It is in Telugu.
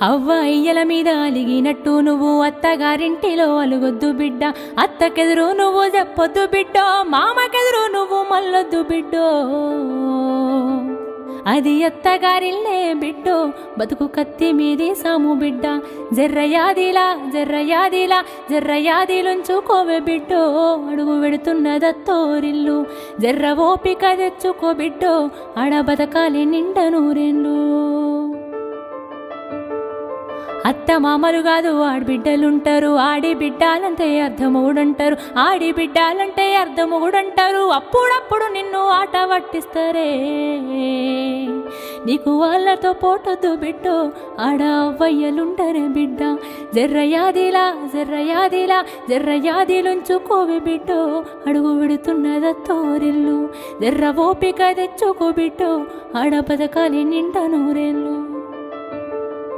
అవ్వ అయ్యల మీద అలిగినట్టు నువ్వు అత్తగారింటిలో అలుగొద్దు బిడ్డ, అత్తకెదురు నువ్వు చెప్పొద్దు బిడ్డో, మామకెదురు నువ్వు మల్లొద్దు బిడ్డో. అది అత్తగారిల్లే బిడ్డో, బతుకు కత్తి మీది సాము బిడ్డ. జర్రయాదిలా జర్రయాదిలా జర్రయాదిలుంచుకోవే బిడ్డో, అడుగు వెడుతున్నదత్తోరిల్లు. జర్ర ఓపిక తెచ్చుకో బిడ్డో, ఆడ బతకాలి నిండ నూరెండ్లు. అత్త మామలు కాదు ఆడబిడ్డలుంటారు, ఆడి బిడ్డాలంటే అర్ధమూడంటారు, ఆడి బిడ్డాలంటే అర్ధమూడంటారు. అప్పుడప్పుడు నిన్ను ఆట పట్టిస్తారే, నీకు వాళ్ళతో పోటొద్దు బిడ్డో, ఆడ అవ్వయ్యలుంటారే బిడ్డ. జర్రయాదిలా జర్రయాదిలా జర్రయాదిలుంచుకోవే బిడ్డో, అడుగు విడుతున్నదత్తోరిల్లు. జర్ర ఓపిక తెచ్చుకో బిడ్డో, ఆడ బతకాలి నిండా నూరేళ్ళు.